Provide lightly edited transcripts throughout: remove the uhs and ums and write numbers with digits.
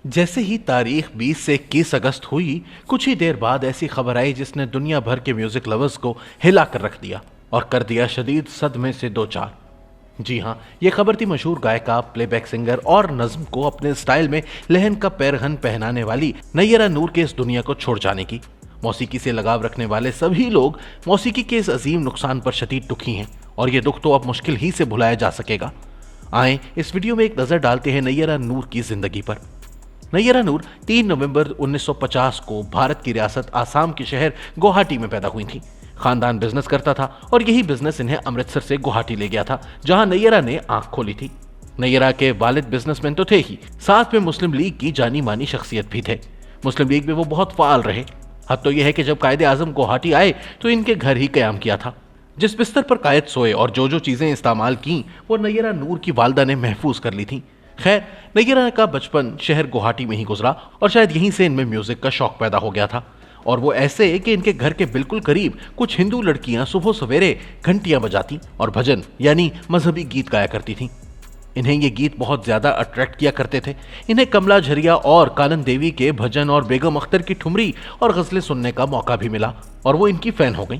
जैसे ही तारीख 20 से 21 अगस्त हुई, कुछ ही देर बाद ऐसी खबर आई जिसने दुनिया भर के म्यूजिक लवर्स को हिला कर रख दिया और कर दिया शदीद सदमे से दो चार। जी हाँ, ये खबर थी मशहूर गायिका, प्लेबैक सिंगर और नज्म को अपने स्टाइल में लहन का पैरहन पहनाने वाली नैयरा नूर के इस दुनिया को छोड़ जाने की। मौसीकी से लगाव रखने वाले सभी लोग मौसीकी के इस अजीम नुकसान पर शदीद दुखी हैं और ये दुख तो अब मुश्किल ही से भुलाया जा सकेगा। आए इस वीडियो में एक नजर डालते हैं नैयरा नूर की जिंदगी पर। नैयरा नूर 3 नवंबर 1950 को भारत की रियासत आसाम के शहर गुवाहाटी में पैदा हुई थी। खानदान बिजनेस करता था और यही बिजनेस इन्हें अमृतसर से गुवाहाटी ले गया था, जहां नैयरा ने आंख खोली थी। नैयरा के वालिद बिजनेसमैन तो थे ही, साथ में मुस्लिम लीग की जानी मानी शख्सियत भी थे। मुस्लिम लीग में वो बहुत फाल रहे। हद तो यह है कि जब कायदे आजम गुवाहाटी आए तो इनके घर ही कयाम किया था। जिस बिस्तर पर कायद सोए और जो जो चीजें इस्तेमाल की वो नैयरा नूर की वालदा ने महफूज कर ली थी। खैर, नैयरा का बचपन शहर गुवाहाटी में ही गुजरा और शायद यहीं से इनमें म्यूजिक का शौक पैदा हो गया था। और वो ऐसे कि इनके घर के बिल्कुल करीब कुछ हिंदू लड़कियां सुबह सवेरे घंटियां बजाती और भजन यानी मजहबी गीत गाया करती थीं। इन्हें ये गीत बहुत ज्यादा अट्रैक्ट किया करते थे। इन्हें कमला झरिया और कानन देवी के भजन और बेगम अख्तर की ठुमरी और गजलें सुनने का मौका भी मिला और वो इनकी फैन हो गई।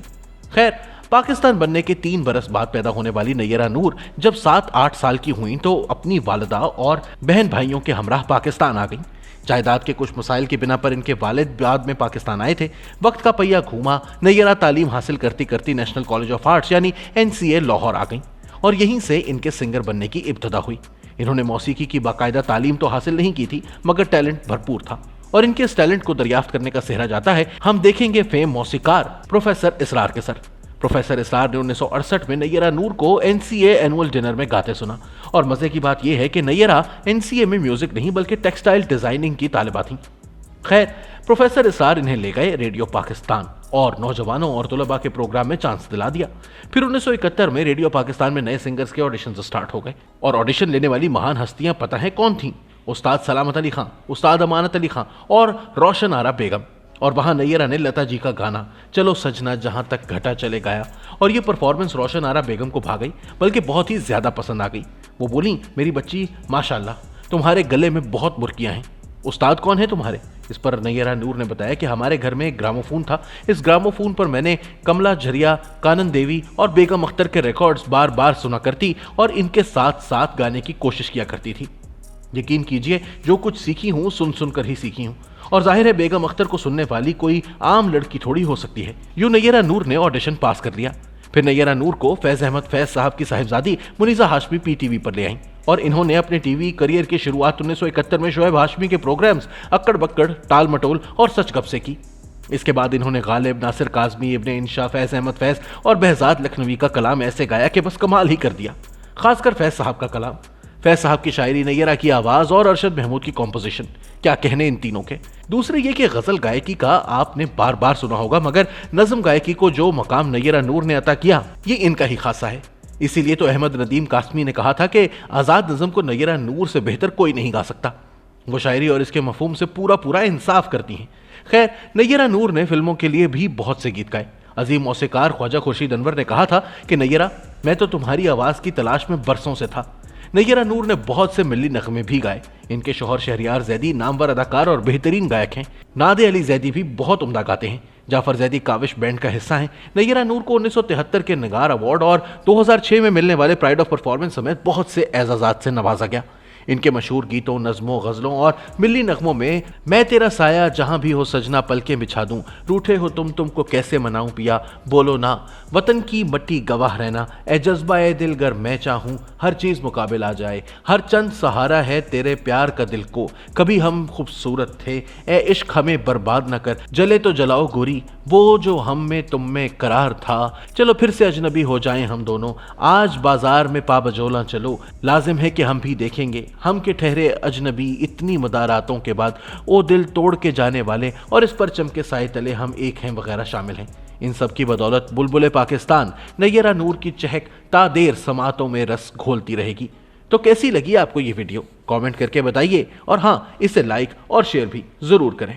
खैर, पाकिस्तान बनने के 3 बरस बाद पैदा होने वाली नैयरा नूर जब 7-8 साल की हुई तो अपनी वालिदा और बहन भाइयों के हमराह पाकिस्तान आ गई। जायदाद के कुछ मसाइल के बिना पर इनके वालिद बाद में पाकिस्तान आए थे। वक्त का पहिया घूमा, नैयरा तालीम हासिल करती करती नेशनल कॉलेज ऑफ आर्ट्स यानी NCA लाहौर आ गई और यहीं से इनके सिंगर बनने की इब्तिदा हुई। इन्होंने मौसीकी की बाकायदा तालीम तो हासिल नहीं की थी, मगर टैलेंट भरपूर था और इनके इस टैलेंट को दरियाफ्त करने का सेहरा जाता है। हम देखेंगे फेम मौसीकार प्रोफेसर इसरार के सर। प्रोफेसर इसरार ने 1968 में नैयरा नूर को NCA एनुअल डिनर में गाते सुना और मजे की बात यह है कि नैयरा NCA में म्यूजिक नहीं बल्कि टेक्सटाइल डिजाइनिंग की तालिबा थी। खैर, प्रोफेसर इसरार इन्हें ले गए रेडियो पाकिस्तान और नौजवानों और तुलबा के प्रोग्राम में चांस दिला दिया। फिर 1971 में रेडियो पाकिस्तान में नए सिंगर्स के ऑडिशन स्टार्ट हो गए और ऑडिशन लेने वाली महान हस्तियां पता है कौन थीं? उस्ताद सलामत अली खां, उस्ताद अमानत अली खां और रोशन आरा बेगम। और वहां नैयरा ने लता जी का गाना चलो सजना जहां तक घटा चले गाया और ये परफॉर्मेंस रोशन आरा बेगम को भा गई, बल्कि बहुत ही ज्यादा पसंद आ गई। वो बोली, मेरी बच्ची माशाल्लाह, तुम्हारे गले में बहुत मुर्कियां हैं। उस्ताद कौन है तुम्हारे? इस पर नैयरा नूर ने बताया कि हमारे घर में एक ग्रामोफोन था। इस ग्रामोफोन पर मैंने कमला झरिया, कानन देवी और बेगम अख्तर के रिकॉर्ड्स बार बार सुना करती और इनके साथ साथ गाने की कोशिश किया करती थी। यकीन कीजिए, जो कुछ सीखी हूं सुन सुनकर ही सीखी हूं और जाहिर है बेगम अख्तर को सुनने वाली कोई आम लड़की थोड़ी हो सकती है। यूं नैयरा नूर ने ऑडिशन पास कर लिया। फिर नैयरा नूर को फैज अहमद फैज साहब की साहिबजादी मुनीजा हाशमी PTV पर ले आई और इन्होंने अपने टीवी करियर की शुरुआत 1971 में शोएब हाशमी के प्रोग्राम्स अक्कड़ बक्कड़, टाल मटोल और सच गप से की। इसके बाद इन्होंने गालिब, नासिर काजमी, इब्ने इंशा, फैज अहमद फैज और behzad लखनवी का कलाम ऐसे गाया कि बस कमाल ही कर दिया। खासकर फैज साहब का कलाम, फैज साहब की शायरी, नैयरा की आवाज और अरशद महमूद की कॉम्पोजिशन, क्या कहने इन तीनों के। दूसरे ये कि गजल गायकी का आपने बार बार सुना होगा, मगर नज्म गायकी को जो मकाम नैयरा नूर ने अता किया ये इनका ही खासा है। इसीलिए तो अहमद नदीम कासमी ने कहा था कि आजाद नज्म को नैयरा नूर से बेहतर कोई नहीं गा सकता। वो शायरी और इसके मफहूम से पूरा पूरा इंसाफ करती हैं। खैर, नैयरा नूर ने फिल्मों के लिए भी बहुत से गीत गाए। अजीम मौसीकार ख्वाजा खुर्शीद अनवर ने कहा था कि नैयरा, मैं तो तुम्हारी आवाज की तलाश में बरसों से था। नैयरा नूर ने बहुत से मिल्ली नगमे भी गाए। इनके शौहर शहरियार जैदी नामवर अदाकार और बेहतरीन गायक हैं। नादे अली जैदी भी बहुत उम्दा गाते हैं। जाफर जैदी काविश बैंड का हिस्सा हैं। नैयरा नूर को 1973 के निगार अवार्ड और 2006 में मिलने वाले प्राइड ऑफ परफॉर्मेंस समेत बहुत से एजाजात से नवाजा गया। इनके मशहूर गीतों, नज़मों, गज़लों और मिल्ली नगमों में मैं तेरा साया जहां भी हो सजना पलकें बिछा दूं, रूठे हो तुमको कैसे मनाऊं पिया, बोलो ना, वतन की मट्टी गवाह रहना, ए जज्बा ए दिल गर मैं चाहूं, हर चीज़ मुकाबिल आ जाए, हर चंद सहारा है तेरे प्यार का दिल को, कभी हम खूबसूरत थे, ए इश्क हमें बर्बाद न कर, जले तो जलाओ गोरी, वो जो हम में तुम में करार था, चलो फिर से अजनबी हो जाएं हम दोनों, आज बाजार में पाबजोला चलो, लाजिम है कि हम भी देखेंगे, हम के ठहरे अजनबी इतनी मदारातों के बाद, ओ दिल तोड़ के जाने वाले और इस परचम के साए तले हम एक हैं वगैरह शामिल हैं। इन सब की बदौलत बुलबुले पाकिस्तान नैयरा नूर की चहक तादेर समातों में रस घोलती रहेगी। तो कैसी लगी आपको ये वीडियो? कमेंट करके बताइए और हाँ, इसे लाइक और शेयर भी जरूर करें।